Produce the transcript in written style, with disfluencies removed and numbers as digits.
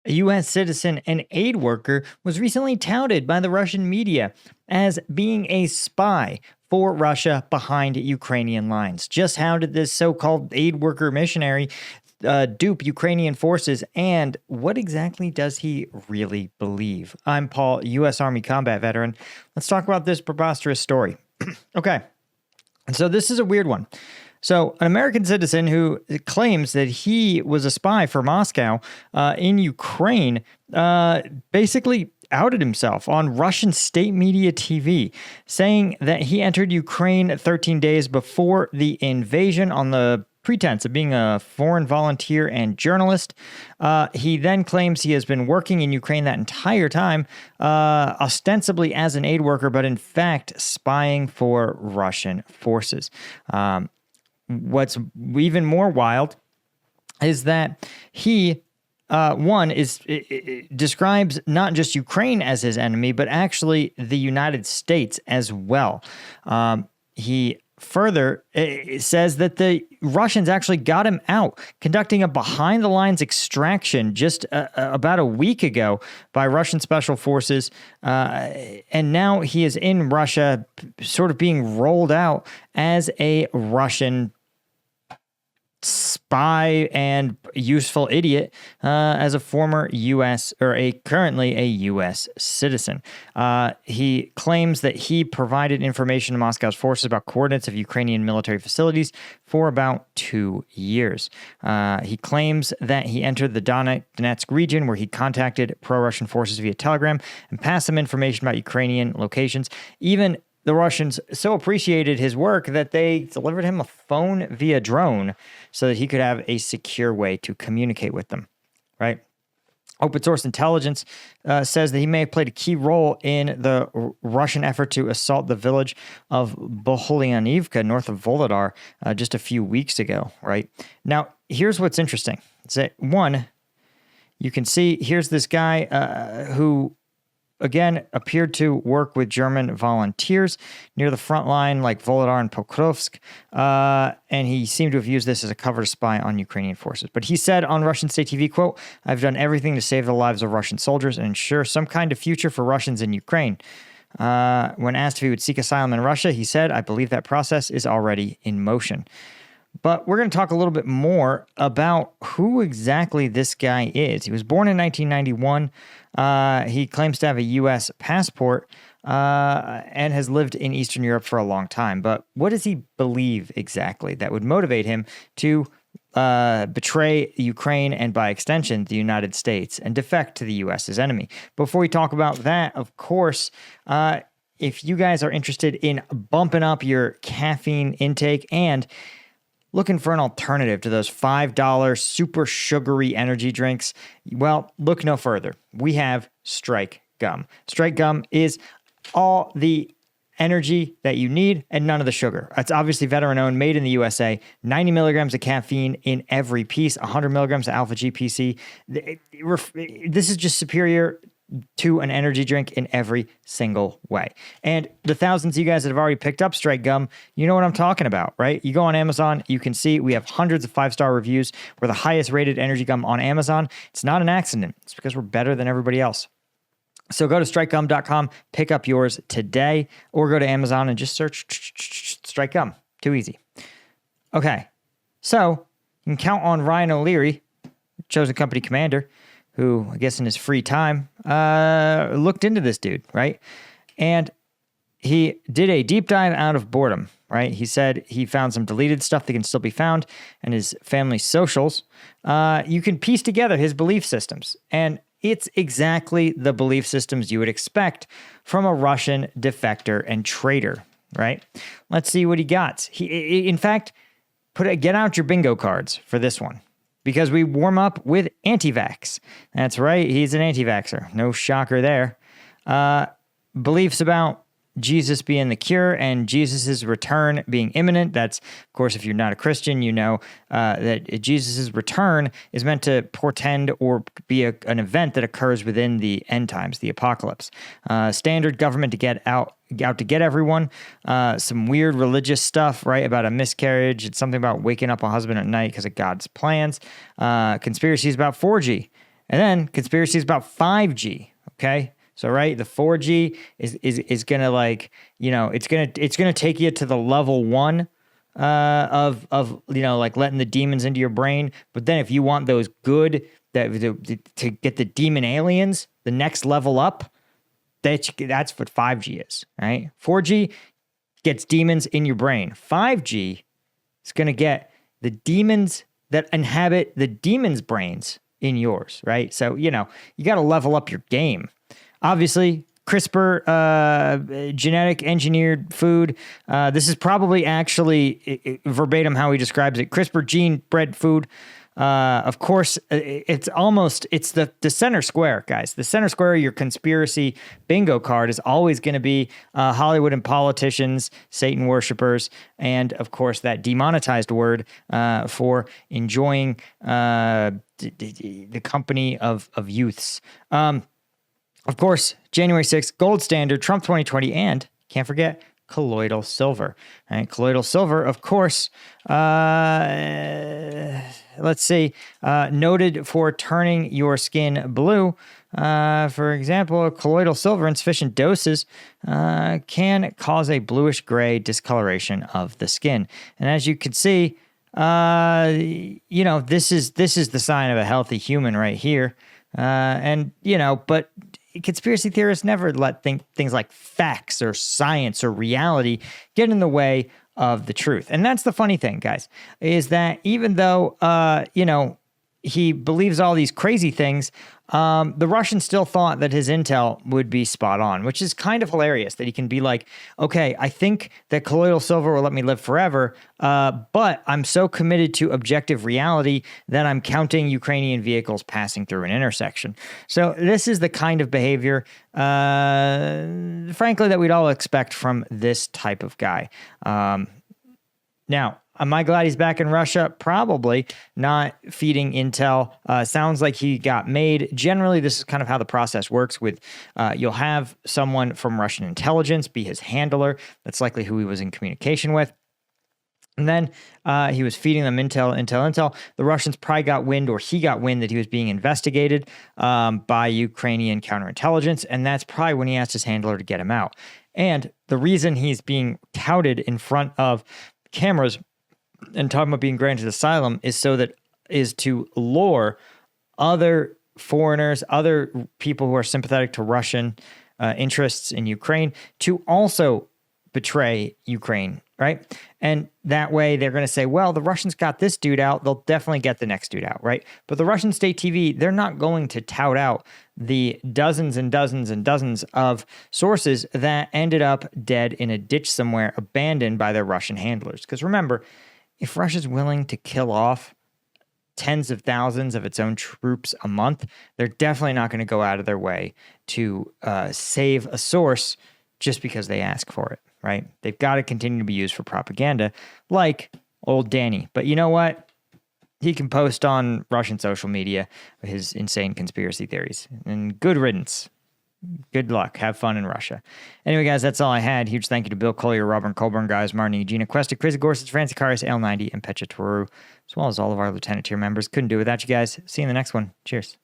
A U.S. citizen and aid worker was recently touted by the Russian media as being a spy for Russia behind Ukrainian lines. Just how did this so-called aid worker missionary dupe Ukrainian forces, and what exactly does he really believe? I'm Paul, U.S. Army combat veteran. Let's talk about this preposterous story. Okay, so this is a weird one. So, an American citizen who claims that he was a spy for Moscow in Ukraine basically outed himself on Russian state media TV, saying that he entered Ukraine 13 days before the invasion on the pretense of being a foreign volunteer and journalist. He then claims he has been working in Ukraine that entire time, ostensibly as an aid worker, but in fact spying for Russian forces. What's even more wild is that he describes not just Ukraine as his enemy, but actually the United States as well. He further says that the Russians actually got him out, conducting a behind-the-lines extraction just about a week ago by Russian special forces, and now he is in Russia, sort of being rolled out as a Russian spy and useful idiot as a former U.S. or currently a U.S. citizen. He claims that he provided information to Moscow's forces about coordinates of Ukrainian military facilities for about 2 years. He claims that he entered the Donetsk region where he contacted pro-Russian forces via telegram and passed them information about Ukrainian locations. Even the Russians so appreciated his work that they delivered him a phone via drone so that he could have a secure way to communicate with them, right? Open source intelligence says that he may have played a key role in the Russian effort to assault the village of Boholianivka, north of Volodar, just a few weeks ago, right? Now, here's what's interesting. It's that, one, you can see here's this guy who again appeared to work with German volunteers near the front line like Volodar and Pokrovsk, and he seemed to have used this as a cover to spy on Ukrainian forces. But he said on Russian state TV, quote, "I've done everything to save the lives of Russian soldiers and ensure some kind of future for Russians in Ukraine." When asked if he would seek asylum in Russia, he said, "I believe that process is already in motion." But we're going to talk a little bit more about who exactly this guy is. He was born in 1991. He claims to have a U.S. passport and has lived in Eastern Europe for a long time. But what does he believe exactly that would motivate him to betray Ukraine and, by extension, the United States and defect to the U.S. as enemy? Before we talk about that, of course, if you guys are interested in bumping up your caffeine intake and looking for an alternative to those $5 super sugary energy drinks, well, look no further. We have Strike Gum. Strike Gum is all the energy that you need and none of the sugar. It's obviously veteran-owned, made in the USA, 90 milligrams of caffeine in every piece, 100 milligrams of alpha-GPC. This is just superior to an energy drink in every single way. And the thousands of you guys that have already picked up Strike Gum, you know what I'm talking about, right? You go on Amazon, you can see we have hundreds of 5-star reviews. We're the highest rated energy gum on Amazon. It's not an accident. It's because we're better than everybody else. So go to strikegum.com, pick up yours today, or go to Amazon and just search Strike Gum. Too easy. Okay, so you can count on Ryan O'Leary, chosen company commander, who I guess in his free time looked into this dude, right? And he did a deep dive out of boredom, right? He said he found some deleted stuff that can still be found and his family's socials. You can piece together his belief systems, and it's exactly the belief systems you would expect from a Russian defector and traitor, right? Let's see what he got. In fact, get out your bingo cards for this one, because we warm up with anti-vax. That's right, he's an anti-vaxxer. No shocker there. Beliefs about Jesus being the cure and Jesus' return being imminent. That's, of course, if you're not a Christian, you know that Jesus' return is meant to portend or be an event that occurs within the end times, the apocalypse. Standard government to get out to get everyone. Some weird religious stuff, right, about a miscarriage. It's something about waking up a husband at night because of God's plans. Conspiracies about 4G. And then conspiracy is about 5G. Okay. So, right, the 4G is going to, like, you know, it's going to take you to the level 1 of, you know, like letting the demons into your brain. But then if you want those good, to get the demon aliens, the next level up, that's what 5G is, right? 4G gets demons in your brain. 5G is going to get the demons that inhabit the demons' brains in yours, right? So, you know, you got to level up your game. Obviously, CRISPR, genetic engineered food. This is probably actually verbatim how he describes it. CRISPR gene bred food. Of course, it's the center square, guys. The center square of your conspiracy bingo card is always going to be Hollywood and politicians, Satan worshipers, and of course that demonetized word for enjoying the company of youths. Of course, January 6th, gold standard, Trump 2020, and can't forget colloidal silver. Right? Colloidal silver, of course, let's see, noted for turning your skin blue. For example, colloidal silver in sufficient doses can cause a bluish gray discoloration of the skin. And as you can see, you know, this is the sign of a healthy human right here. And, you know, but conspiracy theorists never let things like facts or science or reality get in the way of the truth. And that's the funny thing, guys, is that even though, you know, he believes all these crazy things, the Russians still thought that his intel would be spot on, which is kind of hilarious that he can be like, okay, I think that colloidal silver will let me live forever, but I'm so committed to objective reality that I'm counting Ukrainian vehicles passing through an intersection. So this is the kind of behavior, frankly, that we'd all expect from this type of guy. Now, am I glad he's back in Russia? Probably not. Feeding intel. Sounds like he got made. Generally, this is kind of how the process works with, you'll have someone from Russian intelligence be his handler. That's likely who he was in communication with. And then he was feeding them intel. The Russians probably got wind, or he got wind, that he was being investigated by Ukrainian counterintelligence. And that's probably when he asked his handler to get him out. And the reason he's being touted in front of cameras and talking about being granted asylum is to lure other foreigners, other people who are sympathetic to Russian interests in Ukraine, to also betray Ukraine, right? And that way they're going to say, well, the Russians got this dude out, they'll definitely get the next dude out, right? But the Russian state TV, they're not going to tout out the dozens and dozens and dozens of sources that ended up dead in a ditch somewhere, abandoned by their Russian handlers. Because remember, if Russia's willing to kill off tens of thousands of its own troops a month, they're definitely not going to go out of their way to save a source just because they ask for it, right? They've got to continue to be used for propaganda, like old Danny. But you know what? He can post on Russian social media his insane conspiracy theories. And good riddance. Good luck. Have fun in Russia. Anyway, guys, that's all I had. Huge thank you to Bill Collier, Robert Colburn, guys, Martin, Gina Questa, Crazy Gorsuch, Francie Karis, L90, and Pecha Toru, as well as all of our Lieutenant tier members. Couldn't do it without you guys. See you in the next one. Cheers.